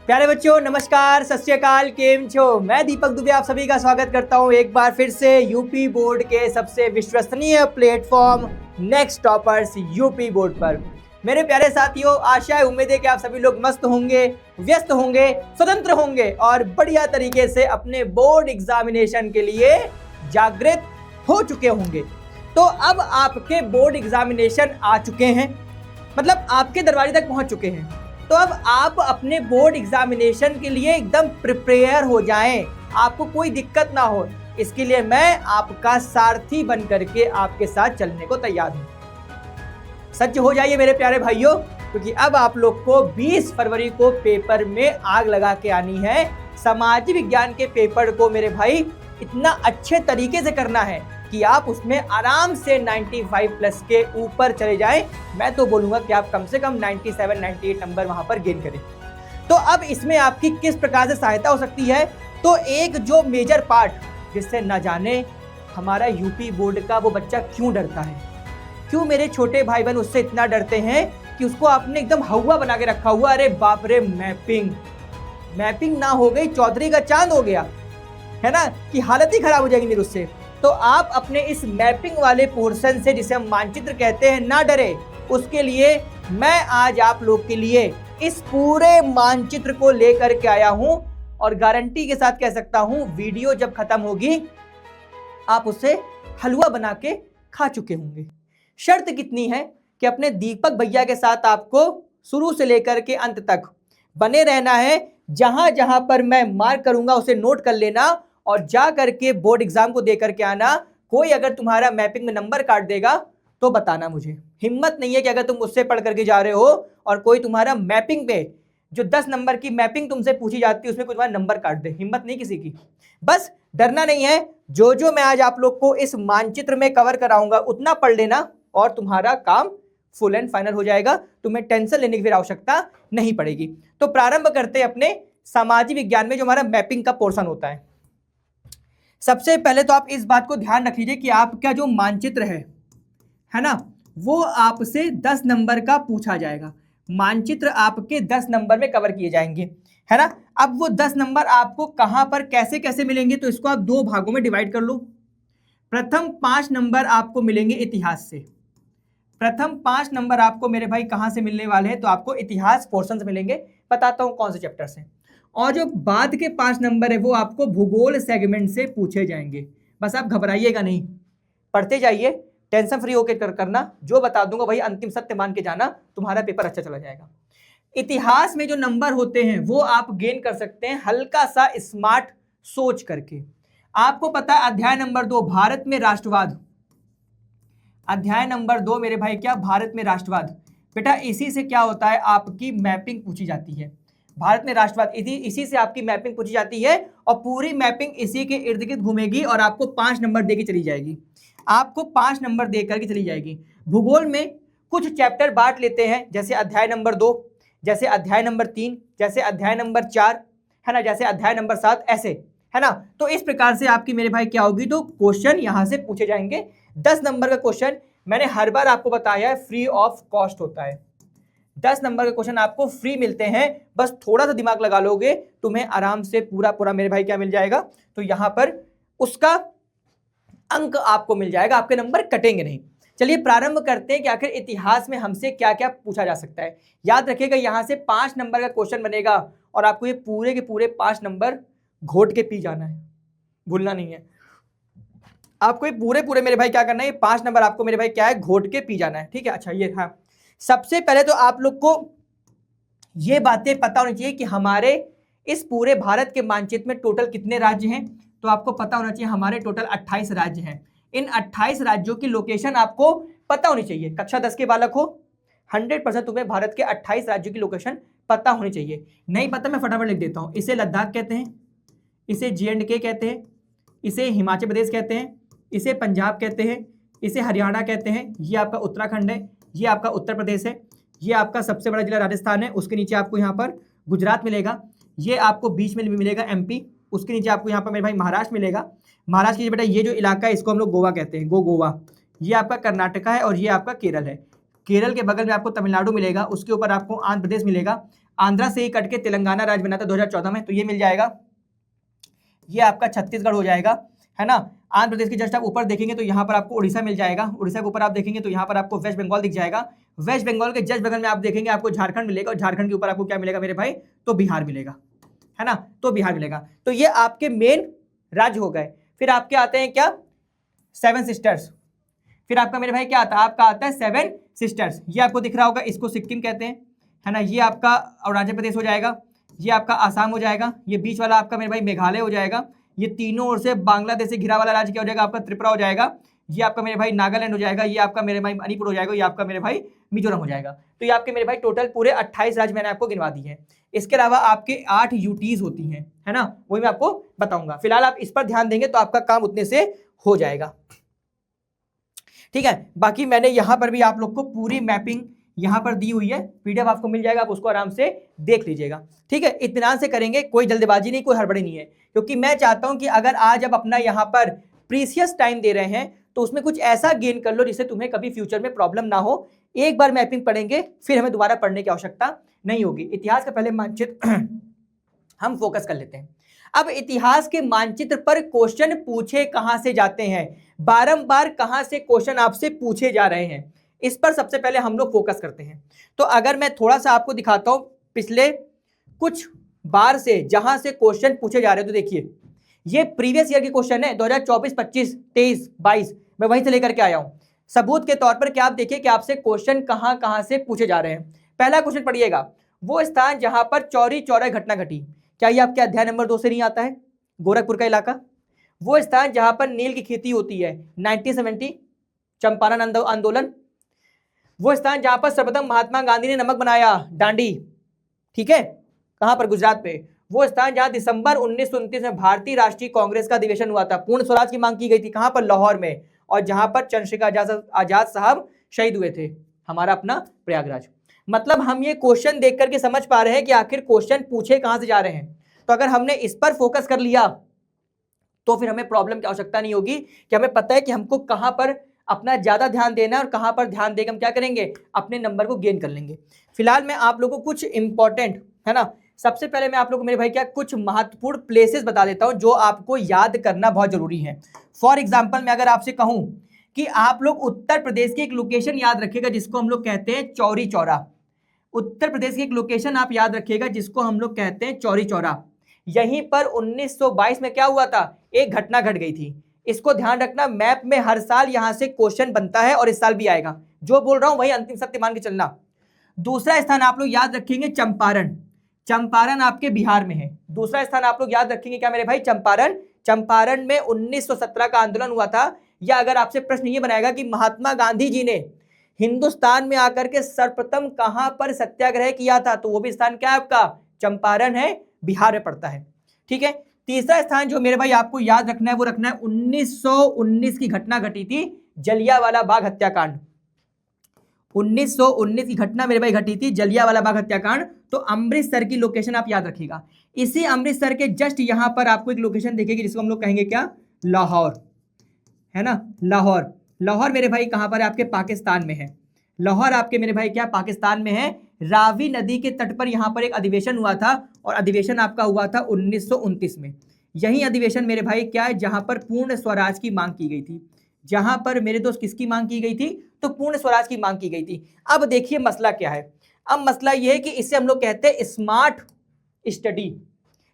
प्यारे बच्चों नमस्कार, सत श्री अकाल, केम छो। मैं दीपक दुबे आप सभी का स्वागत करता हूं एक बार फिर से यूपी बोर्ड के सबसे विश्वसनीय platform next toppers UP board पर। मेरे प्यारे साथियों, आशा है उम्मीद है कि आप सभी लोग मस्त होंगे, व्यस्त होंगे, स्वतंत्र होंगे और बढ़िया तरीके से अपने बोर्ड एग्जामिनेशन के लिए जागृत हो चुके होंगे। तो अब आपके बोर्ड एग्जामिनेशन आ चुके हैं, मतलब आपके दरवाजे तक पहुंच चुके हैं। तो अब आप अपने बोर्ड एग्जामिनेशन के लिए एकदम प्रिपेयर हो जाएं, आपको कोई दिक्कत ना हो। इसके लिए मैं आपका सारथी बन करके आपके साथ चलने को तैयार हूं। सच हो जाइए मेरे प्यारे भाइयों, क्योंकि अब आप लोग को 20 फरवरी को पेपर में आग लगा के आनी है। सामाजिक विज्ञान के पेपर को मेरे भाई इतना अच्छे तरीके से करना है कि आप उसमें आराम से 95 प्लस के ऊपर चले जाएं। मैं तो बोलूंगा कि आप कम से कम 97-98 नंबर वहां पर गेन करें। तो अब इसमें आपकी किस प्रकार से सहायता हो सकती है, तो एक जो मेजर पार्ट जिससे न जाने हमारा यूपी बोर्ड का वो बच्चा क्यों डरता है, क्यों मेरे छोटे भाई बहन उससे इतना डरते हैं कि उसको आपने एकदम हवा बना के रखा हुआ। अरे बाप रे, मैपिंग ना हो गई चौधरी का चांद हो गया है ना, कि हालत ही खराब हो जाएगी मेरी उससे। तो आप अपने इस मैपिंग वाले पोर्शन से, जिसे हम मानचित्र कहते हैं, ना डरे। उसके लिए मैं आज आप लोग के लिए इस पूरे मानचित्र को लेकर के आया हूं और गारंटी के साथ कह सकता हूं वीडियो जब खत्म होगी आप उसे हलवा बना के खा चुके होंगे। शर्त कितनी है कि अपने दीपक भैया के साथ आपको शुरू से लेकर के अंत तक बने रहना है। जहां जहां पर मैं मार्क करूंगा उसे नोट कर लेना और जा करके बोर्ड एग्जाम को दे करके आना। कोई अगर तुम्हारा मैपिंग में नंबर काट देगा तो बताना मुझे। हिम्मत नहीं है कि अगर तुम उससे पढ़ करके जा रहे हो और कोई तुम्हारा मैपिंग पे जो 10 नंबर की मैपिंग तुमसे पूछी जाती है उसमें कोई तुम्हारा नंबर काट दे। हिम्मत नहीं किसी की, बस डरना नहीं है। जो मैं आज आप लोग को इस मानचित्र में कवर कराऊंगा उतना पढ़ लेना और तुम्हारा काम फुल एंड फाइनल हो जाएगा। तुम्हें टेंशन लेने की फिर आवश्यकता नहीं पड़ेगी। तो प्रारंभ करते हैं अपने सामाजिक विज्ञान में जो हमारा मैपिंग का पोर्शन होता है। सबसे पहले तो आप इस बात को ध्यान रख लीजिए कि आपका जो मानचित्र है ना, वो आपसे 10 नंबर का पूछा जाएगा। मानचित्र आपके 10 नंबर में कवर किए जाएंगे, है ना। अब वो 10 नंबर आपको कहां पर कैसे कैसे मिलेंगे, तो इसको आप दो भागों में डिवाइड कर लो। प्रथम 5 नंबर आपको मिलेंगे इतिहास से। प्रथम 5 नंबर आपको मेरे भाई कहां से मिलने वाले हैं, तो आपको इतिहास पोर्शन से मिलेंगे। बताता हूं कौन से चैप्टर से। और जो बाद के 5 नंबर है वो आपको भूगोल सेगमेंट से पूछे जाएंगे। बस आप घबराइएगा नहीं, पढ़ते जाइए, टेंशन फ्री होकर करना। जो बता दूंगा भाई अंतिम सत्य मान के जाना, तुम्हारा पेपर अच्छा चला जाएगा। इतिहास में जो नंबर होते हैं वो आप गेन कर सकते हैं हल्का सा स्मार्ट सोच करके। आपको पता है अध्याय नंबर 2 भारत में राष्ट्रवाद। अध्याय नंबर 2 मेरे भाई क्या, भारत में राष्ट्रवाद। बेटा इसी से क्या होता है, आपकी मैपिंग पूछी जाती है। भारत में राष्ट्रवाद, इसी से आपकी मैपिंग पूछी जाती है और पूरी मैपिंग इसी के इर्द गिर्द घूमेगी और आपको 5 नंबर दे के चली जाएगी। आपको 5 नंबर दे करके चली जाएगी। भूगोल में कुछ चैप्टर बांट लेते हैं, जैसे अध्याय नंबर 2, जैसे अध्याय नंबर 3, जैसे अध्याय नंबर 4, है ना, जैसे अध्याय नंबर 7, ऐसे, है ना। तो इस प्रकार से आपकी मेरे भाई क्या होगी, तो क्वेश्चन यहां से पूछे जाएंगे। 10 नंबर का क्वेश्चन मैंने हर बार आपको बताया है फ्री ऑफ कॉस्ट होता है। 10 नंबर के क्वेश्चन आपको फ्री मिलते हैं, बस थोड़ा सा दिमाग लगा लोगे तुम्हें आराम से पूरा मेरे भाई क्या मिल जाएगा, तो यहां पर उसका अंक आपको मिल जाएगा, आपके नंबर कटेंगे नहीं। चलिए प्रारंभ करते हैं कि आखिर इतिहास में हमसे क्या क्या पूछा जा सकता है। याद रखिएगा यहां से 5 नंबर का क्वेश्चन बनेगा और आपको ये पूरे के पूरे 5 नंबर घोट के पी जाना है, भूलना नहीं है। आपको ये पूरे मेरे भाई क्या करना है, ये 5 नंबर आपको मेरे भाई क्या है, घोट के पी जाना है, ठीक है। अच्छा ये हाँ, सबसे पहले तो आप लोग को ये बातें पता होनी चाहिए कि हमारे इस पूरे भारत के मानचित्र में टोटल कितने राज्य हैं। तो आपको पता होना चाहिए हमारे टोटल 28 राज्य हैं। इन 28 राज्यों की लोकेशन आपको पता होनी चाहिए। कक्षा 10 के बालक हो, 100% तुम्हें भारत के 28 राज्यों की लोकेशन पता होनी चाहिए। नहीं पता मैं फटाफट लिख देता हूं। इसे लद्दाख कहते हैं, इसे J&K कहते हैं, इसे हिमाचल प्रदेश कहते हैं, इसे पंजाब कहते हैं, इसे हरियाणा कहते हैं, ये आपका उत्तराखंड है, ये आपका उत्तर प्रदेश है, ये आपका सबसे बड़ा जिला राजस्थान है, उसके नीचे आपको यहाँ पर गुजरात मिलेगा, ये आपको बीच में मिलेगा MP, उसके नीचे आपको यहाँ पर मेरे भाई महाराष्ट्र मिलेगा। महाराष्ट्र की बेटा ये जो इलाका है इसको हम लोग गोवा कहते हैं, गोवा। ये आपका कर्नाटका है और ये आपका केरल है। केरल के बगल में आपको तमिलनाडु मिलेगा, उसके ऊपर आपको आंध्र प्रदेश मिलेगा, आंध्रा से ही कट के तेलंगाना राज्य बना था 2014 में, तो ये मिल जाएगा। ये आपका छत्तीसगढ़ हो जाएगा, है ना। आंध्र प्रदेश के जस्ट आप ऊपर देखेंगे तो यहाँ पर आपको उड़ीसा मिल जाएगा, उड़ीसा के ऊपर आप देखेंगे तो यहाँ पर आपको वेस्ट बंगाल दिख जाएगा, वेस्ट बंगाल के जस्ट बगल में आप देखेंगे आपको झारखंड मिलेगा, और झारखंड के ऊपर आपको क्या मिलेगा मेरे भाई, तो बिहार मिलेगा, है ना, तो बिहार मिलेगा। तो ये आपके मेन राज्य हो गए। फिर आपके आते हैं क्या, 7 सिस्टर्स। फिर आपका मेरे भाई क्या आता है, आपका आता है 7 सिस्टर्स। ये आपको दिख रहा होगा, इसको सिक्किम कहते हैं, है ना। ये आपका अरुणाचल प्रदेश हो जाएगा, ये आपका आसाम हो जाएगा, ये बीच वाला आपका मेरे भाई मेघालय हो जाएगा, ये तीनों ओर से बांग्लादेश से घिरा वाला राज्य क्या हो जाएगा, आपका त्रिपुरा हो जाएगा, ये आपका मेरे भाई नागालैंड हो जाएगा, ये आपका मेरे भाई मणिपुर हो जाएगा, ये आपका मेरे भाई मिजोरम हो जाएगा। तो ये आपके मेरे भाई टोटल पूरे 28 राज्य मैंने आपको गिनवा दी है। इसके अलावा आपके 8 यूटीज होती हैं, है ना, वही मैं आपको बताऊंगा। फिलहाल आप इस पर ध्यान देंगे तो आपका काम उतने से हो जाएगा, ठीक है। बाकी मैंने यहाँ पर भी आप लोग को पूरी मैपिंग यहाँ पर दी हुई है, पीडीएफ आपको मिल जाएगा, आप उसको आराम से देख लीजिएगा, ठीक है। इत्मीनान से करेंगे, कोई जल्दबाजी नहीं, कोई हड़बड़ी नहीं है, क्योंकि मैं चाहता हूं कि अगर आज आप अपना यहाँ पर प्रीसियस टाइम दे रहे हैं तो उसमें कुछ ऐसा गेन कर लो जिससे तुम्हें कभी फ्यूचर में प्रॉब्लम ना हो। एक बार मैपिंग पढ़ेंगे फिर हमें दोबारा पढ़ने की आवश्यकता नहीं होगी। इतिहास का पहले मानचित्र हम फोकस कर लेते हैं। अब इतिहास के मानचित्र पर क्वेश्चन पूछे कहां से जाते हैं, बारंबार कहां से क्वेश्चन आपसे पूछे जा रहे हैं, इस पर सबसे पहले हम लोग फोकस करते हैं। तो अगर मैं थोड़ा सा आपको दिखाता हूं पिछले कुछ बार से जहां से क्वेश्चन पूछे जा रहे हैं, तो देखिए ये प्रीवियस ईयर के क्वेश्चन है, 2024, 25, 23, 22, मैं वहीं से लेकर के आया हूं सबूत के तौर पर कि आप देखिए कि आपसे क्वेश्चन कहां कहां से पूछे जा रहे हैं। पहला क्वेश्चन पढ़िएगा, वो स्थान जहां पर चौरी चौरा घटना घटी, क्या ये आपके अध्याय नंबर 2 से नहीं आता है, गोरखपुर का इलाका। वो स्थान जहां पर नील की खेती होती है, 1970 चंपारण आंदोलन। वो स्थान जहां पर सर्वप्रथम महात्मा गांधी ने नमक बनाया, दांडी, ठीक है, कहां पर, गुजरात पे। वो स्थान जहां दिसंबर 1929 में भारतीय राष्ट्रीय कांग्रेस का अधिवेशन हुआ था, पूर्ण स्वराज की मांग की गई थी, कहां पर, लाहौर में, और जहां पर चंद्रशेखर आजाद साहब शहीद हुए थे, हमारा अपना प्रयागराज। मतलब हम ये क्वेश्चन देख करके समझ पा रहे हैं कि आखिर क्वेश्चन पूछे कहां से जा रहे हैं। तो अगर हमने इस पर फोकस कर लिया तो फिर हमें प्रॉब्लम की आवश्यकता नहीं होगी, कि हमें पता है कि हमको कहां पर अपना ज्यादा ध्यान देना है और कहां पर ध्यान देकर हम क्या करेंगे, अपने नंबर को गेन कर लेंगे। फिलहाल मैं आप लोगों को कुछ इंपॉर्टेंट, है ना, सबसे पहले मैं आप लोगों को मेरे भाई क्या कुछ महत्वपूर्ण प्लेसेस बता देता हूं जो आपको याद करना बहुत जरूरी है। फॉर एग्जाम्पल मैं अगर आपसे कहूं कि आप लोग उत्तर प्रदेश की एक लोकेशन याद रखिएगा जिसको हम लोग कहते हैं चौरी चौरा। उत्तर प्रदेश की एक लोकेशन आप याद रखिएगा जिसको हम लोग कहते हैं चौरी चौरा। यहीं पर 1922 में क्या हुआ था, एक घटना घट गई थी। इसको ध्यान रखना, मैप में हर साल यहां से क्वेश्चन बनता है और इस साल भी आएगा, जो बोल रहा हूं वही अंतिम सत्य मान के चलना। दूसरा स्थान आप लोग याद रखेंगे चंपारण, चंपारण आपके बिहार में है। दूसरा स्थान आप लोग याद रखेंगे क्या मेरे भाई, चंपारण। चंपारण में 1917 का आंदोलन हुआ था। या अगर आपसे प्रश्न ये बनाएगा कि महात्मा गांधी जी ने हिंदुस्तान में आकर के सर्वप्रथम कहां पर सत्याग्रह किया था, तो वो भी स्थान क्या है आपका, चंपारण है, बिहार में पड़ता है, ठीक है। तीसरा स्थान जो मेरे भाई आपको याद रखना है वो रखना है 1919 की घटना घटी थी, जलियांवाला बाग हत्याकांड। 1919 की घटना मेरे भाई घटी थी, जलियांवाला बाग हत्याकांड। तो अमृतसर की लोकेशन आप याद रखिएगा। इसी अमृतसर के जस्ट यहां पर आपको एक लोकेशन दिखेगी जिसको हम लोग कहेंगे क्या, लाहौर, है ना, लाहौर। लाहौर मेरे भाई कहां पर है, आपके पाकिस्तान में है। लाहौर आपके मेरे भाई क्या, पाकिस्तान में है। रावी नदी के तट पर यहां पर एक अधिवेशन हुआ था, और अधिवेशन आपका हुआ था 1929 में। यही अधिवेशन मेरे भाई क्या है, जहां पर पूर्ण स्वराज की मांग की गई थी। जहां पर मेरे दोस्त किसकी मांग की गई थी, तो पूर्ण स्वराज की मांग की गई थी। अब देखिए मसला क्या है, अब मसला यह है कि इसे हम लोग कहते हैं स्मार्ट स्टडी।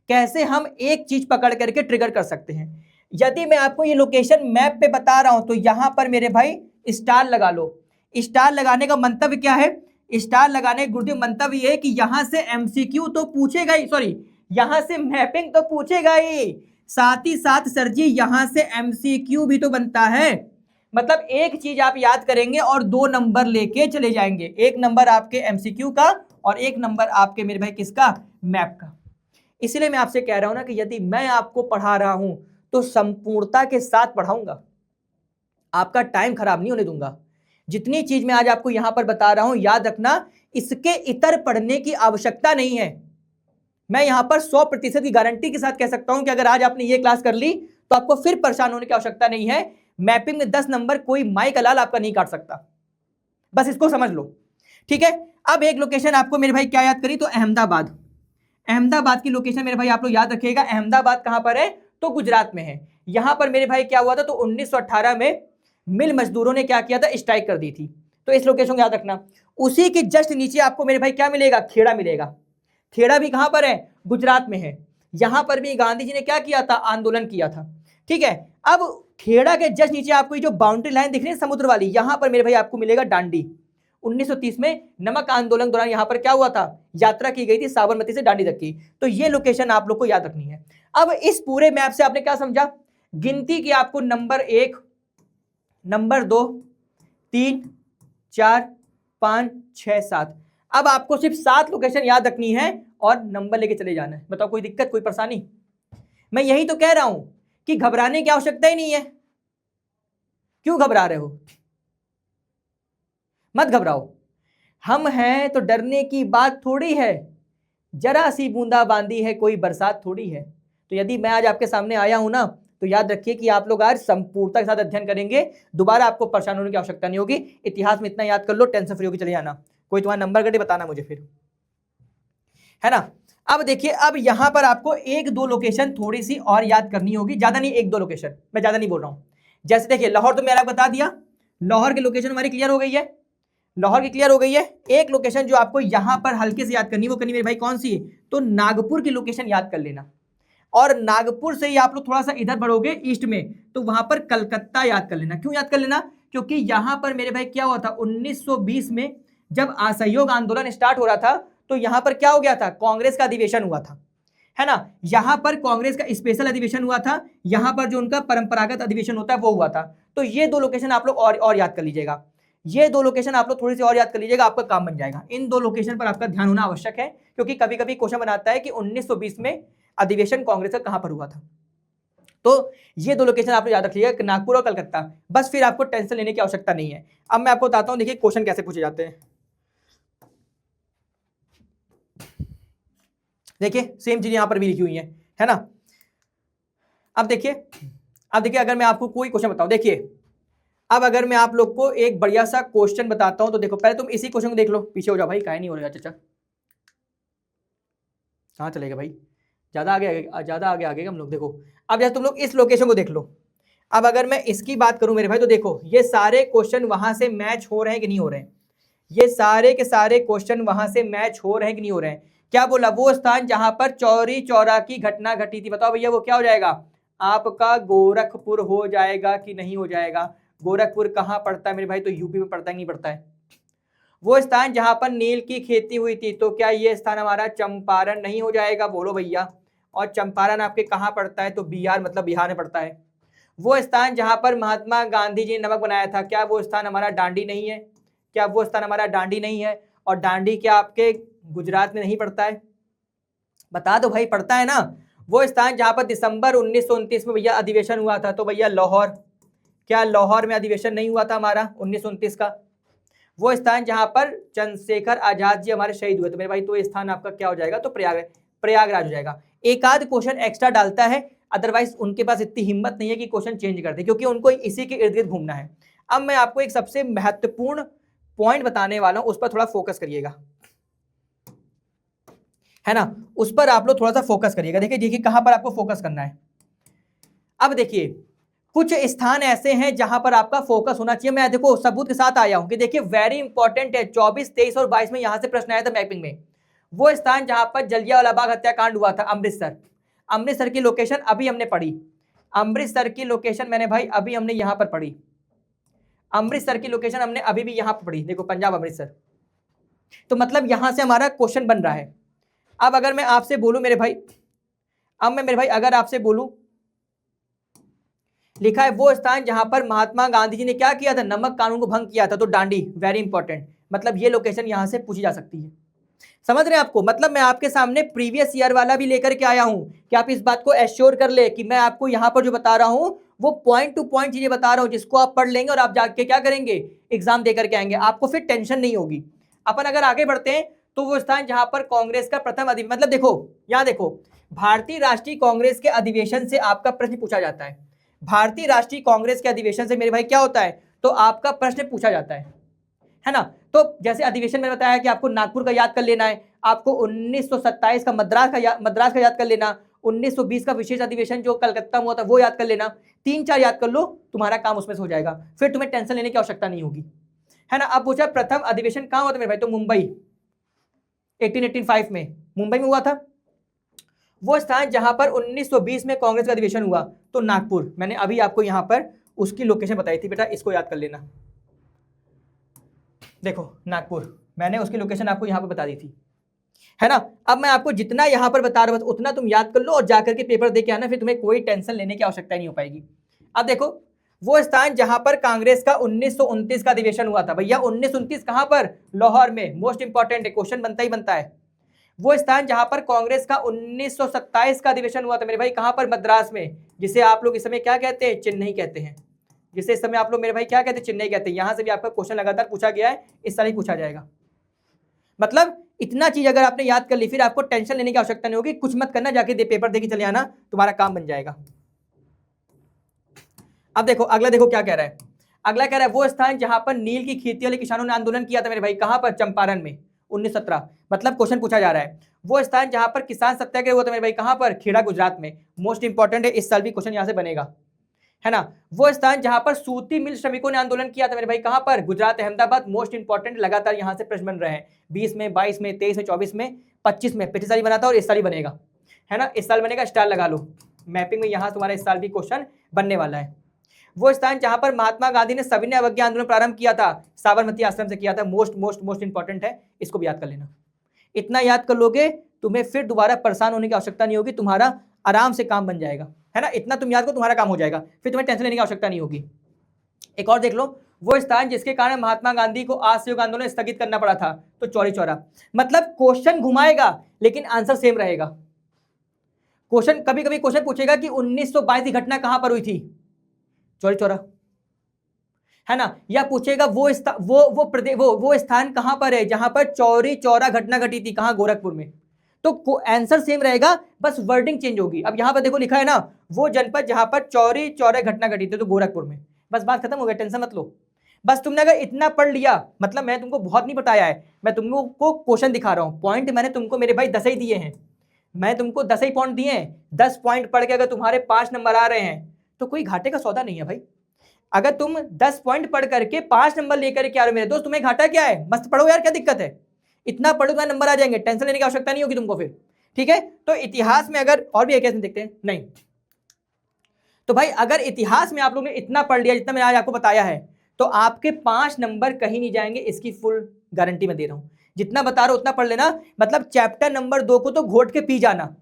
कैसे हम एक चीज पकड़ करके ट्रिगर कर सकते हैं। यदि मैं आपको ये लोकेशन मैप पे बता रहा हूं तो यहां पर मेरे भाई स्टार लगा लो। स्टार लगाने का मंतव्य क्या है, स्टार लगाने का गुरुदेव मंतव्य ये है कि यहां से एमसीक्यू तो पूछेगा ही, सॉरी यहां से मैपिंग तो पूछेगा ही, साथ ही साथ सर जी यहां से एमसीक्यू भी तो बनता है। मतलब एक चीज आप याद करेंगे और 2 नंबर लेके चले जाएंगे, 1 नंबर आपके एमसीक्यू का और 1 नंबर आपके मेरे भाई किसका, मैप का। इसलिए मैं आपसे कह रहा हूं ना कि यदि मैं आपको पढ़ा रहा हूं तो संपूर्णता के साथ पढ़ाऊंगा, आपका टाइम खराब नहीं होने दूंगा। जितनी चीज मैं आज आपको यहां पर बता रहा हूं याद रखना, इसके इतर पढ़ने की आवश्यकता नहीं है। मैं यहां पर 100% की गारंटी के साथ कह सकता हूं कि अगर आज आपने ये क्लास कर ली तो आपको फिर परेशान होने की आवश्यकता नहीं है। मैपिंग में 10 नंबर कोई माई का लाल आपका नहीं काट सकता, बस इसको समझ लो, ठीक है। अब एक लोकेशन आपको मेरे भाई क्या याद करी, तो अहमदाबाद। अहमदाबाद की लोकेशन मेरे भाई आप लोग याद रखिएगा। अहमदाबाद कहां पर है, तो गुजरात में है। यहां पर मेरे भाई क्या हुआ था, तो 1918 में मिल मजदूरों ने क्या किया था, स्ट्राइक कर दी थी। तो इस लोकेशन को याद रखना। उसी के जस्ट नीचे आपको मेरे भाई क्या मिलेगा, खेड़ा मिलेगा। खेड़ा भी कहां पर है, गुजरात में है। यहां पर भी गांधी जी ने क्या किया था, आंदोलन किया था। ठीक है, अब खेड़ा के जस्ट नीचे आपको ये जो बाउंड्री लाइन दिख रही है समुद्र वाली, यहां पर मेरे भाई आपको मिलेगा डांडी। 1930 में नमक आंदोलन दौरान यहां पर क्या हुआ था, यात्रा की गई थी साबरमती से डांडी तक की। तो ये लोकेशन आप लोग को याद रखनी है। अब इस पूरे मैप से आपने क्या समझा, गिनती की आपको नंबर 1, नंबर 2, 3, 4, 5, 6, 7। अब आपको सिर्फ 7 लोकेशन याद रखनी है और नंबर लेके चले जाना है। बताओ कोई दिक्कत, कोई परेशानी? मैं यही तो कह रहा हूं कि घबराने की आवश्यकता ही नहीं है। क्यों घबरा रहे हो, मत घबराओ। हम हैं तो डरने की बात थोड़ी है, जरा सी बूंदाबांदी है, कोई बरसात थोड़ी है। तो यदि मैं आज आपके सामने आया हूं ना, तो याद रखिए कि आप लोग आज संपूर्णता के साथ अध्ययन करेंगे। दोबारा आपको परेशान होने की आवश्यकता नहीं होगी। इतिहास में इतना याद कर लो, टेंशन फ्री होकर चले जाना। कोई तुम्हारा नंबर कटे बताना मुझे फिर, है ना। अब देखिए, अब यहां पर आपको 1-2 लोकेशन थोड़ी सी और याद करनी होगी, ज्यादा नहीं, 1-2 लोकेशन, मैं ज्यादा नहीं बोल रहा हूं। जैसे देखिए लाहौर तो मैंने बता दिया, लाहौर की लोकेशन हमारी क्लियर हो गई है। लाहौर की क्लियर हो गई है। एक लोकेशन जो आपको यहां पर हल्के से याद करनी, वो करनी मेरे भाई कौन सी है, तो नागपुर की लोकेशन याद कर लेना। और नागपुर से ही आप लोग थोड़ा सा इधर बढ़ोगे ईस्ट में, तो वहां पर कलकत्ता याद कर लेना। क्यों याद कर लेना, क्योंकि यहां पर मेरे भाई क्या हुआ था, 1920 में जब असहयोग आंदोलन स्टार्ट हो रहा था, तो यहां पर क्या हो गया था, कांग्रेस का अधिवेशन हुआ था, है ना। यहां पर कांग्रेस का स्पेशल अधिवेशन हुआ था, यहां पर जो उनका परंपरागत अधिवेशन होता है वो हुआ था। तो ये 2 लोकेशन आप लोग और याद कर लीजिएगा। ये 2 लोकेशन आप लोग थोड़ी सी और याद कर लीजिएगा, आपका काम बन जाएगा। इन 2 लोकेशन पर आपका ध्यान होना आवश्यक है, क्योंकि कभी कभी क्वेश्चन बनाता है कि 1920 में अधिवेशन कांग्रेस का कहां पर हुआ था। तो ये 2 लोकेशन आप लोग याद रखिएगा, नागपुर और कलकत्ता। बस फिर आपको टेंशन लेने की आवश्यकता नहीं है। अब मैं आपको बताता हूं, देखिए क्वेश्चन कैसे पूछे जाते हैं। देखिए सेम चीज यहां पर भी लिखी हुई है ना। अब देखिए अगर मैं आपको कोई क्वेश्चन बताऊं, देखिए अब अगर मैं आप लोग को एक बढ़िया सा क्वेश्चन बताता हूं, तो देखो पहले तुम इसी क्वेश्चन को देख लो। पीछे हो जाओ भाई, काहे नहीं हो रहा चाचा, कहाँ चलेगा भाई, ज्यादा आगे आगे हम लोग। देखो अब जैसे तुम लोग इस लोकेशन को देख लो। अब अगर मैं इसकी बात करूं मेरे भाई, तो देखो ये सारे क्वेश्चन वहां से मैच हो रहे हैं कि नहीं हो रहे हैं। ये सारे के सारे क्वेश्चन वहां से मैच हो रहे हैं कि नहीं हो रहे हैं। क्या बोला, वो स्थान जहां पर चौरी चौरा की घटना घटी थी, बताओ भैया वो क्या हो जाएगा, आपका गोरखपुर हो जाएगा कि नहीं हो जाएगा। गोरखपुर कहाँ पड़ता है मेरे भाई, तो यूपी में पड़ता है, नहीं पड़ता है। वो स्थान जहां पर नील की खेती हुई थी, तो क्या ये स्थान हमारा चंपारण नहीं हो जाएगा, बोलो भैया। और चंपारण आपके कहाँ पड़ता है, तो बिहार, मतलब बिहार में पड़ता है। वो स्थान जहां पर महात्मा गांधी जी ने नमक बनाया था, क्या वो स्थान हमारा डांडी नहीं है, क्या वो स्थान हमारा डांडी नहीं है। और डांडी क्या आपके गुजरात में नहीं पड़ता है, बता दो भाई, पड़ता है ना। वो स्थान जहां पर दिसंबर 1929 में भैया अधिवेशन हुआ था, तो भैया लाहौर, क्या लाहौर में अधिवेशन नहीं हुआ था हमारा 1929 का। वो स्थान जहां पर चंद्रशेखर आजाद जी हमारे शहीद हुए, तो मेरे भाई तो ये स्थान आपका क्या हो जाएगा, तो प्रयागराज हो जाएगा। एक आध क्वेश्चन एक्स्ट्रा डालता है, अदरवाइज उनके पास इतनी हिम्मत नहीं है कि क्वेश्चन चेंज कर दे, क्योंकि उनको इसी के इर्द गिर्द घूमना है। अब मैं आपको एक सबसे महत्वपूर्ण पॉइंट बताने वाला हूं, उस पर थोड़ा फोकस करिएगा, है ना। उस पर आप लोग थोड़ा सा फोकस करिएगा। देखिए कहां पर आपको फोकस करना है। अब देखिए कुछ स्थान ऐसे हैं जहां पर आपका फोकस होना चाहिए। मैं देखो सबूत के साथ आया हूं कि देखिए वेरी इंपॉर्टेंट है, 24, 23 और 22 में यहां से प्रश्न आया था मैपिंग में। वो स्थान जहां पर जलियांवाला बाग हत्याकांड हुआ था, अमृतसर। अमृतसर की लोकेशन अभी हमने पढ़ी, अमृतसर की लोकेशन मैंने भाई अभी हमने यहां पर पढ़ी, अमृतसर की लोकेशन हमने अभी भी यहां पर पढ़ी। देखो पंजाब अमृतसर, तो मतलब यहां से हमारा क्वेश्चन बन रहा है। अब अगर मैं आपसे बोलूं मेरे भाई, अब मैं मेरे भाई अगर आपसे बोलूं, लिखा है वो स्थान जहां पर महात्मा गांधी जी ने क्या किया था, नमक कानून को भंग किया था, तो डांडी, वेरी इंपॉर्टेंट। मतलब ये लोकेशन यहां से पूछी जा सकती है। समझ रहे हैं आपको, मतलब मैं आपके सामने प्रीवियस ईयर वाला भी लेकर के आया हूं कि आप इस बात को एश्योर कर ले कि मैं आपको यहां पर जो बता रहा हूं वो पॉइंट टू पॉइंट चीजें बता रहा हूं, जिसको आप पढ़ लेंगे और आप जाके क्या करेंगे, एग्जाम देकर के आएंगे, आपको फिर टेंशन नहीं होगी। अपन अगर आगे बढ़ते हैं, तो वो स्थान जहां पर कांग्रेस का प्रथम अधिवेशन, मतलब देखो यहां देखो, भारतीय राष्ट्रीय कांग्रेस के अधिवेशन से आपका प्रश्न पूछा जाता है। भारतीय राष्ट्रीय कांग्रेस के अधिवेशन से मेरे भाई क्या होता है, तो आपका प्रश्न पूछा जाता है ना। तो जैसे अधिवेशन में बताया कि आपको नागपुर का याद कर लेना है, आपको 1927 का मद्रास का याद कर लेना, 1920 का विशेष अधिवेशन जो कलकत्ता में हुआ था वो याद कर लेना, 3-4 याद कर लो, तुम्हारा काम उसमें से हो जाएगा, फिर तुम्हें टेंशन लेने की आवश्यकता नहीं होगी, है ना। अब पूछा प्रथम अधिवेशन कहाँ हुआ था मेरे भाई, तो मुंबई 1885 में मुंबई में हुआ था। वो स्थान जहां पर 1920 में कांग्रेस का अधिवेशन हुआ तो नागपुर, मैंने अभी आपको यहां पर उसकी लोकेशन बताई थी बेटा, इसको याद कर लेना। देखो नागपुर, मैंने उसकी लोकेशन आपको यहां पर बता दी थी, है ना। अब मैं आपको जितना यहां पर बता रहा हूं उतना तुम याद कर लो और जाकर के पेपर दे के आना, फिर तुम्हें कोई टेंशन लेने की आवश्यकता नहीं हो पाएगी। अब देखो वो स्थान जहां पर कांग्रेस का 1929 का अधिवेशन हुआ था, भैया 1929 कहां पर, लाहौर में, मोस्ट इंपॉर्टेंट है, क्वेश्चन बनता ही बनता है। वो स्थान जहां पर कांग्रेस का 1927 का अधिवेशन हुआ था मेरे भाई, कहां पर, मद्रास में, जिसे आप लोग इस समय क्या कहते हैं, चेन्नई कहते हैं, जिसे इस समय आप लोग मेरे भाई क्या कहते हैं, चेन्नई कहते हैं। यहां से भी आपका क्वेश्चन लगातार पूछा गया है, इस साल ही पूछा जाएगा। मतलब इतना चीज अगर आपने याद कर ली फिर आपको टेंशन लेने की आवश्यकता नहीं होगी, कुछ मत करना, जाके पेपर देके चले आना, तुम्हारा काम बन जाएगा। अब देखो अगला, देखो क्या कह रहा है, अगला कह रहा है वो स्थान जहां पर नील की खेती वाले किसानों ने आंदोलन किया था मेरे भाई, कहां पर, चंपारण में 1917। मतलब क्वेश्चन पूछा जा रहा है वो स्थान जहां पर किसान सत्याग्रह हुआ था मेरे भाई, कहां पर, खेड़ा गुजरात में, मोस्ट इंपॉर्टेंट है, इस साल भी क्वेश्चन यहां से बनेगा, है ना। वो स्थान जहां पर सूती मिल श्रमिकों ने आंदोलन किया था मेरे भाई, कहां पर, गुजरात, अहमदाबाद, मोस्ट इंपॉर्टेंट, लगातार यहां से प्रश्न बन रहे हैं 20 में, 22 में, 23 में, 24 में, 25 में, पिछले साल ही बना था और इस साल ही बनेगा, है ना, इस साल बनेगा, स्टार लगा लो मैपिंग में, यहां तुम्हारा इस साल भी क्वेश्चन बनने वाला है। वो स्थान जहां पर महात्मा गांधी ने सविनय अवज्ञा आंदोलन प्रारंभ किया था, साबरमती आश्रम से किया था, मोस्ट मोस्ट मोस्ट इंपॉर्टेंट है, इसको भी याद कर लेना। इतना याद कर लोगे तुम्हें फिर दोबारा परेशान होने की आवश्यकता नहीं होगी, तुम्हारा आराम से काम बन जाएगा, है ना। इतना तुम याद करो तुम्हारा काम हो जाएगा, फिर तुम्हें टेंशन लेने की आवश्यकता नहीं होगी। एक और देख लो, वो स्थान जिसके कारण महात्मा गांधी को असहयोग आंदोलन स्थगित करना पड़ा था, तो चौरी चौरा। मतलब क्वेश्चन घुमाएगा लेकिन आंसर सेम रहेगा। क्वेश्चन कभी कभी क्वेश्चन पूछेगा कि 1922 की घटना कहां पर हुई थी, चौरी चौरा, है ना, या पूछेगा वो स्थान कहां पर है जहां पर चौरी चौरा घटना घटी थी, कहां, गोरखपुर में, तो आंसर सेम रहेगा, बस वर्डिंग चेंज होगी। अब यहां पर देखो लिखा है ना, वो जनपद जहां पर चौरी चौरा घटना घटी थी, तो गोरखपुर में, बस बात खत्म हो गई, टेंशन मत लो। बस तुमने अगर इतना पढ़ लिया, मतलब मैं तुमको बहुत नहीं बताया है, मैं तुमको क्वेश्चन दिखा रहा हूं, पॉइंट मैंने तुमको मेरे भाई 10 ही दिए हैं, मैं तुमको 10 ही पॉइंट दिए हैं, 10 पॉइंट पढ़ के अगर तुम्हारे 5 नंबर आ रहे हैं तो कोई घाटे का सौदा नहीं है भाई। अगर तुम 10 पॉइंट पढ़ करके 5 नंबर लेकर के आ रहे हो मेरे दोस्त, तुम्हें घाटा क्या है, मस्त पढ़ो यार, क्या दिक्कत है, इतना पढ़ो तो नंबर आ जाएंगे, टेंशन लेने की आवश्यकता नहीं होगी तुमको फिर, ठीक है। तो इतिहास में अगर और भी एक ऐसे देखते हैं, नहीं तो भाई अगर इतिहास में आप लोगों ने इतना पढ़ लिया जितना मैंने आज आपको बताया है, तो आपके 5 नंबर कहीं नहीं जाएंगे, इसकी फुल गारंटी मैं दे रहा हूं। जितना बता रहा हूं उतना पढ़ लेना, मतलब चैप्टर नंबर 2 को तो घोट के पी जाना,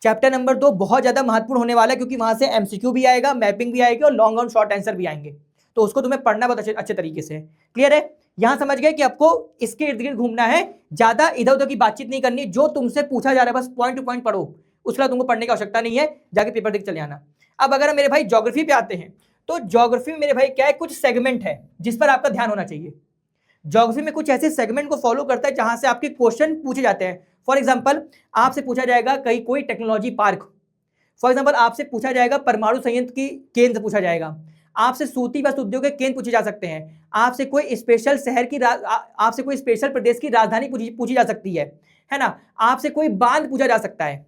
चैप्टर नंबर 2 बहुत ज्यादा महत्वपूर्ण होने वाला है, क्योंकि वहां से एमसीक्यू भी आएगा, मैपिंग भी आएगी और लॉन्ग और शॉर्ट आंसर भी आएंगे, तो उसको तुम्हें पढ़ना बहुत अच्छे तरीके से। क्लियर है, यहां समझ गए कि आपको इसके इर्द गिर्द घूमना है, ज्यादा इधर उधर की बातचीत नहीं करनी, जो तुमसे पूछा जा रहा है बस पॉइंट टू पॉइंट पढ़ो, उसके तुमको पढ़ने की आवश्यकता नहीं है, जाके पेपर देख चले आना। अब अगर मेरे भाई ज्योग्राफी पे आते हैं, तो ज्योग्राफी में मेरे भाई क्या है, कुछ सेगमेंट है जिस पर आपका ध्यान होना चाहिए। ज्योग्राफी में कुछ ऐसे सेगमेंट को फॉलो करता है जहां से आपके क्वेश्चन पूछे जाते हैं। फॉर एग्जांपल आपसे पूछा जाएगा कहीं कोई टेक्नोलॉजी पार्क, फॉर एग्जांपल आपसे पूछा जाएगा परमाणु संयंत्र की केंद्र पूछा जाएगा, आपसे सूती वस्त्र उद्योग के केंद्र पूछे जा सकते हैं, आपसे कोई स्पेशल शहर की आपसे कोई स्पेशल प्रदेश की राजधानी पूछी जा सकती है ना, आपसे कोई बांध पूछा जा सकता है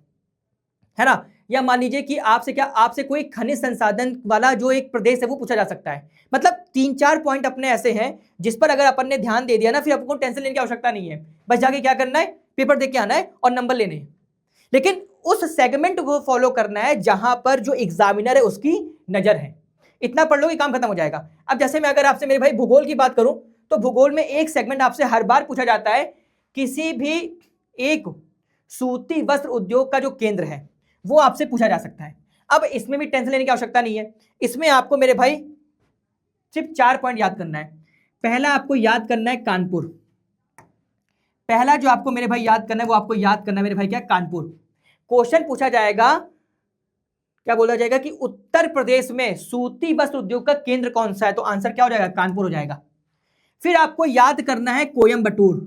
ना, या मान लीजिए कि आपसे कोई खनिज संसाधन वाला जो एक प्रदेश है वो पूछा जा सकता है। मतलब 3-4 पॉइंट अपने ऐसे हैं जिस पर अगर अपन ने ध्यान दे दिया ना, फिर आपको टेंशन लेने की आवश्यकता नहीं है, बस जाके क्या करना है, पेपर देख के आना है और नंबर लेने हैं। लेकिन उस सेगमेंट को फॉलो करना है जहां पर जो एग्जामिनर है उसकी नजर है, इतना पढ़ लो कि काम खत्म हो जाएगा। अब जैसे मैं अगर आपसे मेरे भाई भूगोल की बात करूं, तो भूगोल में एक सेगमेंट आपसे हर बार पूछा जाता है, किसी भी एक सूती वस्त्र उद्योग का जो केंद्र है वो आपसे पूछा जा सकता है। अब इसमें भी टेंशन लेने की आवश्यकता नहीं है, इसमें आपको मेरे भाई सिर्फ 4 पॉइंट याद करना है। पहला आपको याद करना है कानपुर, पहला जो आपको मेरे भाई याद करना है वो आपको याद करना है मेरे भाई क्या, कानपुर। क्वेश्चन पूछा जाएगा, क्या बोला जाएगा कि उत्तर प्रदेश में सूती वस्त्र उद्योग का केंद्र कौन सा है, तो आंसर क्या हो जाएगा, कानपुर हो जाएगा। फिर आपको याद करना है कोयम्बटूर,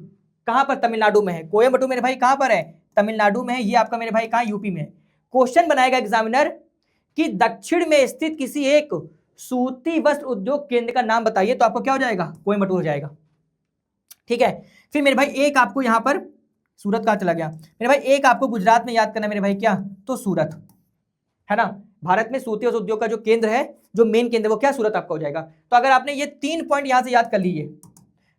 कहां पर, तमिलनाडु में है। कोयम्बटूर मेरे भाई कहां पर है, तमिलनाडु में है, ये आपका मेरे भाई कहां, यूपी में है। क्वेश्चन बनाएगा एग्जामिनर कि दक्षिण में स्थित किसी एक सूती वस्त्र उद्योग केंद्र का नाम बताइए, तो आपको क्या हो जाएगा, कोयम्बटूर हो जाएगा। ठीक है। फिर मेरे भाई एक आपको यहाँ पर सूरत कहाँ चला गया मेरे भाई, एक आपको गुजरात में याद करना मेरे भाई, क्या तो सूरत, है ना। भारत में सूती और उद्योग का जो केंद्र है, जो मेन केंद्र, वो क्या सूरत आपका हो जाएगा। तो अगर आपने ये 3 पॉइंट यहां से याद कर लिए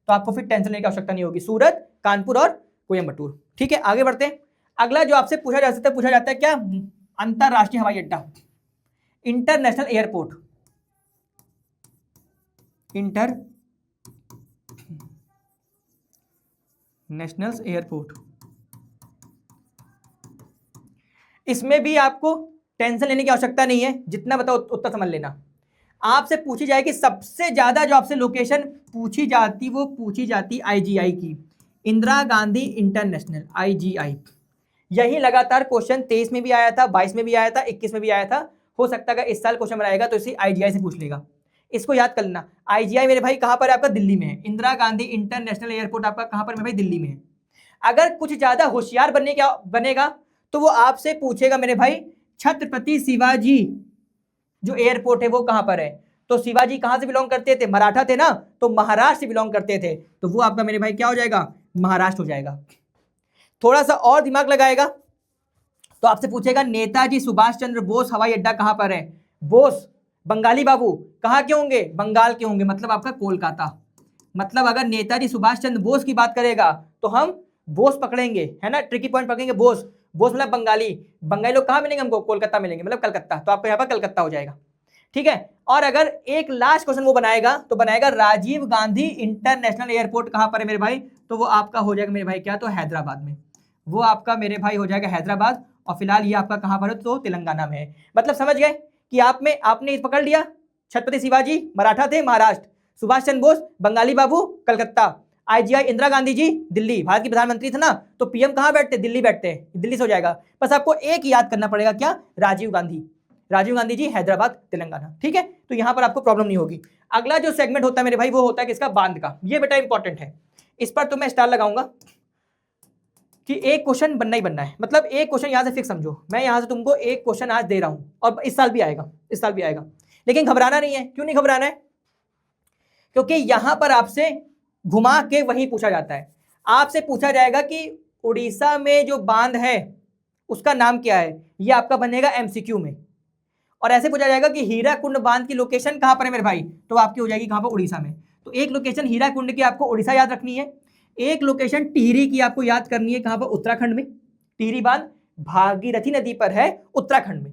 तो आपको फिर टेंशन लेने की आवश्यकता नहीं होगी, सूरत, कानपुर और कोयम्बटूर। ठीक है, आगे बढ़ते हैं। अगला जो आपसे पूछा जाता है क्या, अंतरराष्ट्रीय हवाई अड्डा, इंटरनेशनल एयरपोर्ट, इंटरनेशनल एयरपोर्ट। इसमें भी आपको टेंशन लेने की आवश्यकता नहीं है, जितना बताओ उतना समझ लेना। आपसे पूछी जाएगी सबसे ज्यादा जो आपसे लोकेशन पूछी जाती, वो पूछी जाती आईजीआई की, इंदिरा गांधी इंटरनेशनल, आईजीआई। यही लगातार क्वेश्चन 23 में भी आया था, 22 में भी आया था, 21 में भी आया था। हो सकता है इस साल क्वेश्चन बनाएगा तो इसी आईजीआई से पूछ लेगा। इसको याद कर लेना। आईजीआई मेरे भाई कहां पर है आपका, दिल्ली में है। इंदिरा गांधी इंटरनेशनल एयरपोर्ट आपका कहां पर मेरे भाई, दिल्ली में है। अगर कुछ ज्यादा होशियार बनेगा तो वो आपसे पूछेगा मेरे भाई, छत्रपति शिवाजी जो एयरपोर्ट है वो कहां पर है। तो शिवाजी कहां से बिलोंग करते थे, मराठा थे ना, तो महाराष्ट्र से बिलोंग करते थे, तो वो आपका मेरे भाई क्या हो जाएगा, महाराष्ट्र हो जाएगा। थोड़ा सा और दिमाग लगाएगा तो आपसे पूछेगा, नेताजी सुभाष चंद्र बोस हवाई अड्डा कहां पर है। बोस बंगाली बाबू, कहां के होंगे, बंगाल के होंगे, मतलब आपका कोलकाता। मतलब अगर नेताजी सुभाष चंद्र बोस की बात करेगा तो हम बोस पकड़ेंगे, है ना, ट्रिकी पॉइंट पकड़ेंगे। बोस मतलब बंगाली, बंगाली लोग कहां मिलेंगे हमको, कोलकाता मिलेंगे, मतलब कलकत्ता, तो आपको यहाँ पर कलकत्ता हो जाएगा। ठीक है, और अगर एक लास्ट क्वेश्चन वो बनाएगा तो बनाएगा, राजीव गांधी इंटरनेशनल एयरपोर्ट कहां पर है मेरे भाई, तो वो आपका हो जाएगा मेरे भाई क्या, तो हैदराबाद में। वो आपका मेरे भाई हो जाएगा हैदराबाद, और फिलहाल ये आपका कहां पर है, तो तेलंगाना में है। मतलब समझ गए कि आपने पकड़ लिया, छत्रपति शिवाजी मराठा थे, महाराष्ट्र, सुभाष चंद्र बोस बंगाली बाबू, कलकत्ता, आईजीआई इंदिरा गांधी जी दिल्ली, भारत की प्रधानमंत्री थे ना, तो पीएम कहां बैठते, दिल्ली बैठते हैं, दिल्ली से हो जाएगा। बस आपको एक याद करना पड़ेगा, क्या, राजीव गांधी जी हैदराबाद तेलंगाना। ठीक है, तो यहां पर आपको प्रॉब्लम नहीं होगी। अगला जो सेगमेंट होता है मेरे भाई, वो होता है किसका, बांध का। ये बेटा इंपॉर्टेंट है, इस पर तो मैं स्टार लगाऊंगा कि एक क्वेश्चन बनना ही बनना है। मतलब एक क्वेश्चन यहां से फिक्स समझो, मैं यहां से तुमको एक क्वेश्चन आज दे रहा हूं, और इस साल भी आएगा, लेकिन घबराना नहीं है। क्यों नहीं घबराना है, क्योंकि यहां पर आपसे घुमा के वही पूछा जाता है। आपसे पूछा जाएगा कि उड़ीसा में जो बांध है उसका नाम क्या है, ये आपका बनेगा एमसीक्यू में। और ऐसे पूछा जाएगा कि हीराकुंड बांध की लोकेशन कहां पर है मेरे भाई, तो आपकी हो जाएगी कहां पर, उड़ीसा में। तो एक लोकेशन हीराकुंड की आपको उड़ीसा याद रखनी है, एक लोकेशन टिहरी की आपको याद करनी है, कहां पर, उत्तराखंड में। टिहरी बांध भागीरथी नदी पर है, उत्तराखंड में।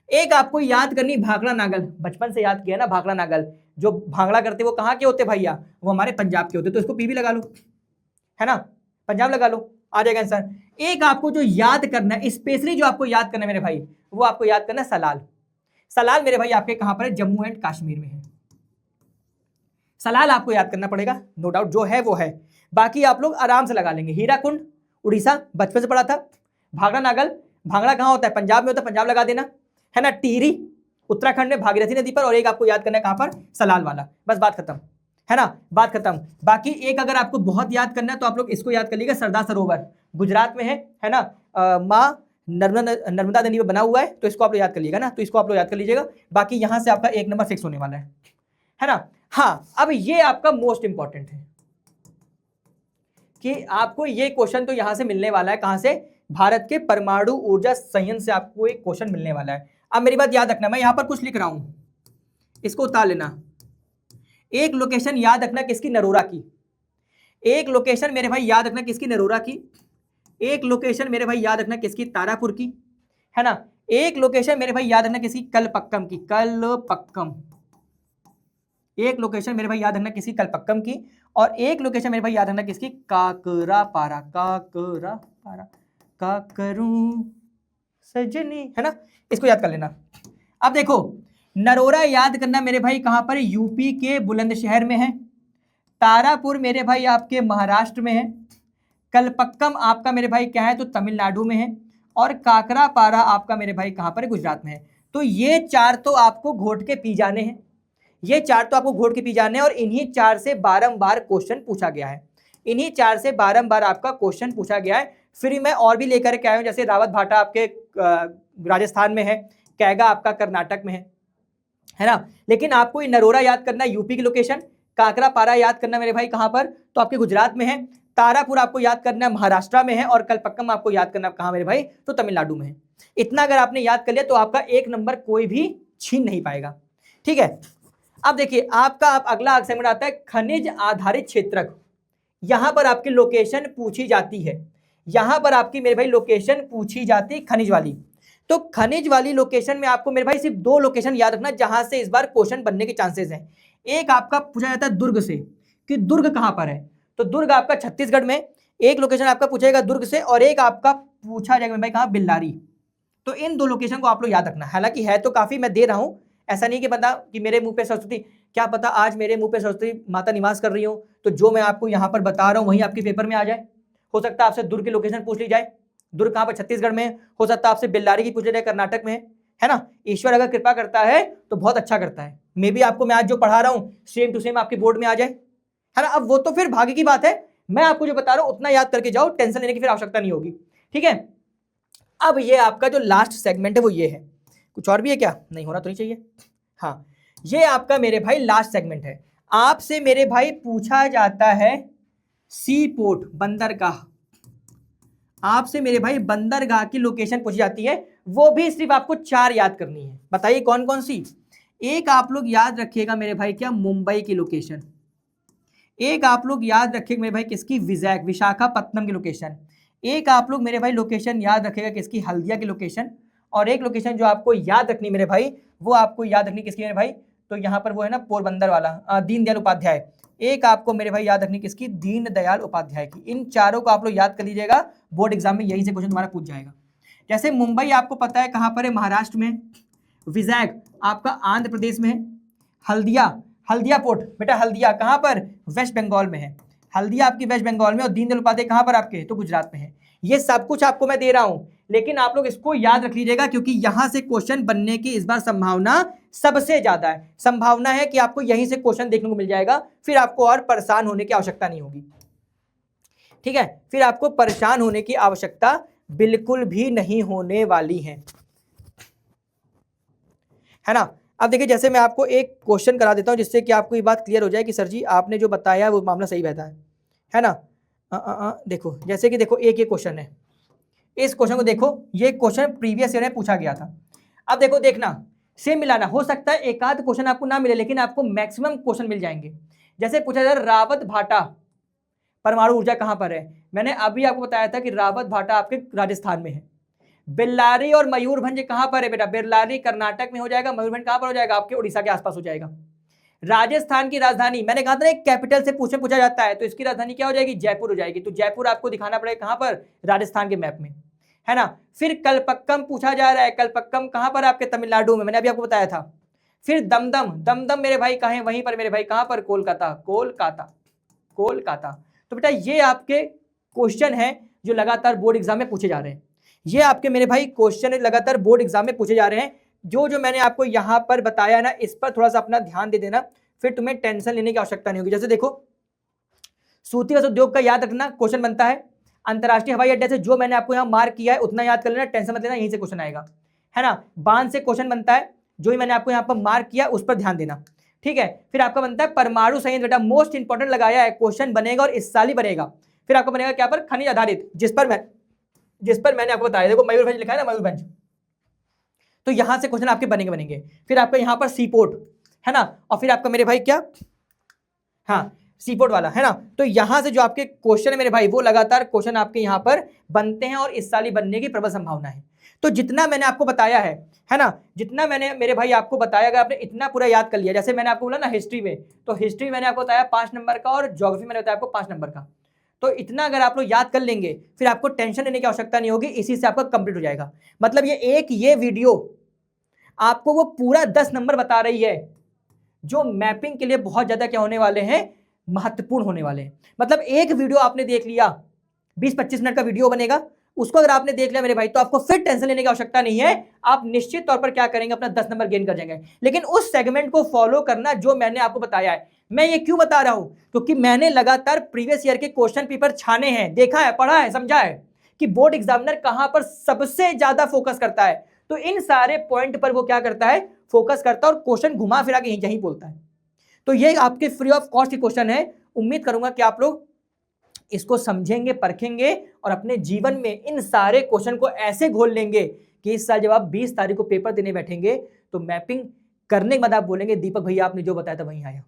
एक आपको याद करनी भाखड़ा नागल, बचपन से याद किया ना, भाखड़ा नागल जो भांगड़ा करते वो कहाँ के होते भैया, वो हमारे पंजाब के होते, तो इसको पी भी लगा लो, है ना, पंजाब लगा लो, आ जाएगा आंसर। एक आपको जो याद करना है, स्पेशली जो आपको याद करना है मेरे भाई, वो आपको याद करना है सलाल। सलाल मेरे भाई आपके कहां पर है, जम्मू एंड कश्मीर में है। सलाल आपको याद करना पड़ेगा, नो डाउट, जो है वो है, बाकी आप लोग आराम से लगा लेंगे। हीराकुंड उड़ीसा बचपन से पढ़ा था, भाखड़ा नागल भांगड़ा कहाँ होता है, पंजाब में होता है, पंजाब लगा देना, है ना। टिहरी उत्तराखंड में भागीरथी नदी पर, और एक आपको याद करना है कहां पर, सलाल वाला। बस बात खत्म, है ना, बात खत्म। बाकी एक अगर आपको बहुत याद करना है तो आप लोग इसको याद कर लीजिएगा, सरदार सरोवर गुजरात में है ना, माँ नर्मदा नदी में बना हुआ है, तो इसको आप लोग याद कर लीजिएगा ना, तो इसको आप लोग याद कर लीजिएगा। बाकी यहां से आपका एक नंबर फिक्स होने वाला है ना। हाँ, अब ये आपका मोस्ट इंपॉर्टेंट है कि आपको ये क्वेश्चन तो यहां से मिलने वाला है, कहां से, भारत के परमाणु ऊर्जा संयंत्र से आपको एक क्वेश्चन मिलने वाला है। अब मेरी बात याद रखना, मैं यहां पर कुछ लिख रहा हूं, इसको उतार लेना। एक लोकेशन याद रखना किसकी, नरोरा की। एक लोकेशन मेरे भाई याद रखना किसकी, नरोरा की। एक लोकेशन मेरे भाई याद रखना किसकी, तारापुर की, है ना। एक लोकेशन मेरे भाई याद रखना किसकी, कलपक्कम की, कलपक्कम। एक लोकेशन मेरे भाई याद रखना किसकी, कलपक्कम की। और एक लोकेशन मेरे भाई याद रखना किसकी, काकरापारा, काकरापारा, काकरू सजनी, है ना, इसको याद कर लेना। अब देखो, नरोरा याद करना मेरे भाई कहां पर, यूपी के बुलंदशहर में है। तारापुर मेरे भाई आपके महाराष्ट्र में है। कलपक्कम आपका मेरे भाई क्या है, तो तमिलनाडु में है। और काकरापारा आपका मेरे भाई कहां पर है, गुजरात में है। तो ये चार तो आपको घोट के पी जाने हैं, ये चार तो आपको घोट के पी जाने हैं, और इन्हीं चार से बारंबार क्वेश्चन पूछा गया है, इन्हीं चार से बारंबार आपका क्वेश्चन पूछा गया है। फिर मैं और भी लेकर के आया हूं, जैसे रावत भाटा आपके राजस्थान में है, कैगा आपका कर्नाटक में है ना। लेकिन आपको ये नरोरा याद करना है, यूपी की लोकेशन, काकरा पारा याद करना मेरे भाई कहां पर, तो आपके गुजरात में है। तारापुर आपको याद करना है महाराष्ट्र में है, और कलपक्कम आपको याद करना कहां मेरे भाई, तो तमिलनाडु में है। इतना अगर आपने याद कर लिया तो आपका 1 नंबर कोई भी छीन नहीं पाएगा। ठीक है, अब देखिए आपका अगला सेगमेंट आता है खनिज आधारित क्षेत्रक। यहां पर आपकी लोकेशन पूछी जाती है, यहां पर आपकी मेरे भाई लोकेशन पूछी जाती है खनिज वाली। तो खनिज वाली लोकेशन में आपको मेरे भाई सिर्फ 2 लोकेशन याद रखना जहां से इस बार क्वेश्चन बनने के चांसेस हैं। एक आपका पूछा जाता है दुर्ग से, कि दुर्ग कहां पर है, तो दुर्ग आपका छत्तीसगढ़ में, एक लोकेशन आपका पूछेगा दुर्ग से, और एक आपका पूछा जाएगा मेरे भाई कहां, बेल्लारी। तो इन 2 लोकेशन को आप लोग याद रखना। हालांकि है तो काफी मैं दे रहा हूं, ऐसा नहीं कि बता कि मेरे मुंह पे सरस्वती, क्या पता आज मेरे मुंह पे सरस्वती माता निवास कर रही हो, तो जो मैं आपको यहां पर बता रहा हूं वही आपके पेपर में आ जाए। हो सकता है आपसे दुर्ग की लोकेशन पूछ ली जाए, दुर्ग कहां पर, छत्तीसगढ़ में। हो सकता है आपसे बेल्लारी की पूछ ली जाए, कर्नाटक में है ना। ईश्वर अगर कृपा करता है तो बहुत अच्छा करता है, मे बी आपको मैं आज जो पढ़ा रहा हूं सेम टू सेम आपके बोर्ड में आ जाए, है ना। अब वो तो फिर भाग्य की बात है, मैं आपको जो बता रहा हूं उतना याद करके जाओ, टेंशन लेने की फिर आवश्यकता नहीं होगी। ठीक है, अब ये आपका जो लास्ट सेगमेंट है वो ये है। कुछ और भी है क्या, नहीं होना तो नहीं चाहिए। हाँ, ये आपका मेरे भाई लास्ट सेगमेंट है। आपसे मेरे भाई पूछा जाता है सी पोर्ट, बंदरगाह। आपसे मेरे भाई बंदरगाह की लोकेशन पूछी जाती है, वो भी सिर्फ आपको 4 याद करनी है। बताइए कौन कौन सी। एक आप लोग याद रखिएगा मेरे भाई क्या, मुंबई की लोकेशन। एक आप लोग याद रखिएगा मेरे भाई किसकी, विशाखापत्तनम की लोकेशन। एक आप लोग मेरे भाई लोकेशन याद रखिएगा किसकी, हल्दिया की लोकेशन। और एक लोकेशन जो आपको याद रखनी मेरे भाई, वो आपको याद रखनी किसकी मेरे भाई, तो यहाँ पर वो है ना पोरबंदर वाला, दीनदयाल उपाध्याय। एक आपको मेरे भाई याद रखनी किसकी, दीनदयाल उपाध्याय की। इन चारों को आप लोग याद कर लीजिएगा, बोर्ड एग्जाम में यही से क्वेश्चन तुम्हारा पूछ जाएगा। जैसे मुंबई आपको पता है कहां पर है, महाराष्ट्र में। विजैक आपका आंध्र प्रदेश में है। हल्दिया पोर्ट बेटा, हल्दिया कहां पर, वेस्ट बंगाल में है। हल्दिया आपकी वेस्ट बंगाल में, और दीनदयाल उपाध्याय कहां पर आपके, तो गुजरात में है। ये सब कुछ आपको मैं दे रहा हूं, लेकिन आप लोग इसको याद रख लीजिएगा, क्योंकि यहां से क्वेश्चन बनने की इस बार संभावना सबसे ज्यादा है। संभावना है कि आपको यहीं से क्वेश्चन देखने को मिल जाएगा, फिर आपको और परेशान होने की आवश्यकता नहीं होगी। ठीक है, फिर आपको परेशान होने की आवश्यकता बिल्कुल भी नहीं होने वाली है ना। अब देखिए, जैसे मैं आपको एक क्वेश्चन करा देता हूं जिससे कि आपको ये बात क्लियर हो जाए कि सर जी आपने जो बताया वो मामला सही रहता है ना। देखो, जैसे कि देखो एक ये क्वेश्चन है, इस क्वेश्चन को देखो, ये क्वेश्चन प्रीवियस ईयर में पूछा गया था। अब देखो देखना, सेम मिलाना। हो सकता है एक आध क्वेश्चन आपको ना मिले, लेकिन आपको मैक्सिमम क्वेश्चन मिल जाएंगे। जैसे पूछा जाए रावत भाटा परमाणु ऊर्जा कहां पर है, मैंने अभी आपको बताया था कि रावत भाटा आपके राजस्थान में है। बेल्लारी और मयूरभंज कहां पर है बेटा, बेल्लारी कर्नाटक में हो जाएगा, मयूरभंज कहां पर हो जाएगा, आपके उड़ीसा के आसपास हो जाएगा। राजस्थान की राजधानी, मैंने कहा था ना एक कैपिटल से पूछा जाता है, तो इसकी राजधानी क्या हो जाएगी, जयपुर हो जाएगी। तो जयपुर आपको दिखाना पड़ेगा कहां पर, राजस्थान के मैप में, है ना। फिर कलपक्कम पूछा जा रहा है, कलपक्कम कहां पर आपके, तमिलनाडु में, मैंने अभी आपको बताया था। फिर दमदम मेरे भाई कहां है, वहीं पर मेरे भाई कहां पर, कोलकाता। तो बेटा ये आपके क्वेश्चन है जो लगातार बोर्ड एग्जाम में पूछे जा रहे हैं। ये आपके मेरे भाई क्वेश्चन लगातार बोर्ड एग्जाम में पूछे जा रहे हैं। जो मैंने आपको यहां पर बताया ना, इस पर थोड़ा सा अपना ध्यान दे देना, फिर तुम्हें टेंशन लेने की आवश्यकता नहीं होगी। जैसे देखो, सूती वस्त्र उद्योग का याद रखना क्वेश्चन बनता है। अंतरराष्ट्रीय हवाई अड्डे से जो मैंने आपको यहां मार्क किया है उतना याद कर लेना, टेंशन मत लेना, यहीं से क्वेश्चन आएगा, है ना। बांध से क्वेश्चन बनता है, जो ही मैंने आपको यहां पर मार्क किया उस पर ध्यान देना। ठीक है, फिर आपका बनता है परमाणु संयंत्र, बेटा मोस्ट इंपॉर्टेंट लगाया है, क्वेश्चन बनेगा और इस साल ही बनेगा। फिर आपको बनेगा क्या पर, खनिज आधारित, जिस पर मैंने आपको बताया, देखो मयूरभंज लिखा है ना, मयूरभंज, तो यहां से क्वेश्चन आपके बनेंगे। फिर आपका यहां पर सी पोर्ट, है ना, और फिर आपका मेरे भाई क्या, हाँ सी पोर्ट वाला, है ना। तो यहां से जो आपके क्वेश्चन है मेरे भाई, वो लगातार क्वेश्चन आपके यहां पर बनते हैं और इस साल ही बनने की प्रबल संभावना है। तो जितना मैंने आपको बताया है ना, जितना मैंने मेरे भाई आपको बताया, अगर आपने इतना पूरा याद कर लिया, जैसे मैंने आपको बोला ना हिस्ट्री में, तो हिस्ट्री मैंने आपको बताया 5 नंबर का, और ज्योग्राफी मैंने बताया आपको 5 नंबर का। तो इतना अगर आप लोग याद कर लेंगे, फिर आपको टेंशन लेने की आवश्यकता नहीं होगी, इसी से आपका कंप्लीट हो जाएगा। मतलब ये वीडियो आपको वो पूरा 10 नंबर बता रही है, जो मैपिंग के लिए बहुत ज्यादा क्या होने वाले हैं, महत्वपूर्ण होने वाले हैं। मतलब एक वीडियो आपने देख लिया, 20-25 मिनट का वीडियो बनेगा, उसको अगर आपने देख लिया मेरे भाई, तो आपको फिर टेंशन लेने की आवश्यकता नहीं है। आप निश्चित तौर पर क्या करेंगे, अपना 10 नंबर गेन कर जाएंगे। लेकिन उस सेगमेंट को फॉलो करना जो मैंने आपको बताया है। मैं ये क्यों बता रहा हूं, क्योंकि मैंने लगातार प्रीवियस ईयर के क्वेश्चन पेपर छाने हैं, देखा है, पढ़ा है, समझा है कि बोर्ड एग्जामिनर कहां पर सबसे ज्यादा फोकस करता है। तो इन सारे पॉइंट पर वो क्या करता है, फोकस करता है, और क्वेश्चन घुमा फिरा के यहीं बोलता है। तो ये आपके फ्री ऑफ कॉस्ट के क्वेश्चन है। उम्मीद करूंगा कि आप लोग इसको समझेंगे, परखेंगे और अपने जीवन में इन सारे क्वेश्चन को ऐसे घोल लेंगे कि इस साल जब आप 20 तारीख को पेपर देने बैठेंगे तो मैपिंग करने के बाद आप बोलेंगे दीपक भैया आपने जो बताया था वहीं आया,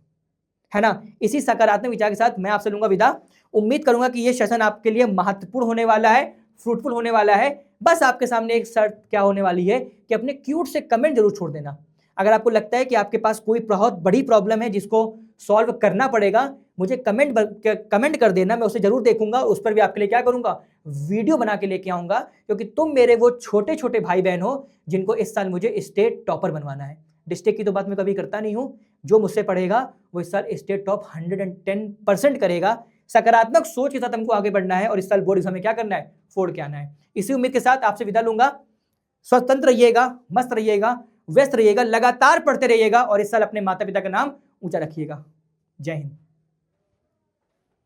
है ना। इसी सकारात्मक विचार के साथ मैं आपसे लूंगा विदा। उम्मीद करूंगा कि ये सेशन आपके लिए महत्वपूर्ण होने वाला है, फ्रूटफुल होने वाला है। बस आपके सामने एक शर्त क्या होने वाली है कि अपने क्यूट से कमेंट जरूर छोड़ देना। अगर आपको लगता है कि आपके पास कोई बहुत बड़ी प्रॉब्लम है जिसको सॉल्व करना पड़ेगा, मुझे कमेंट कर देना, मैं उसे जरूर देखूंगा। उस पर भी आपके लिए क्या करूंगा, वीडियो बना के लेके आऊंगा, क्योंकि तुम मेरे वो छोटे छोटे भाई बहन हो जिनको इस साल मुझे स्टेट टॉपर बनवाना है। डिस्ट्रिक्ट की तो बात मैं कभी करता नहीं हूं। जो मुझसे पढ़ेगा वो इस साल स्टेट टॉप 110% करेगा। सकारात्मक सोच के साथ हमको आगे बढ़ना है और इस साल बोर्ड एग्जाम में क्या करना है, फोड़ के आना है। इसी उम्मीद के साथ आपसे विदा लूंगा। स्वतंत्र रहिएगा, मस्त रहिएगा, व्यस्त रहिएगा, लगातार पढ़ते रहिएगा और इस साल अपने माता पिता का नाम ऊंचा रखिएगा। जय हिंद।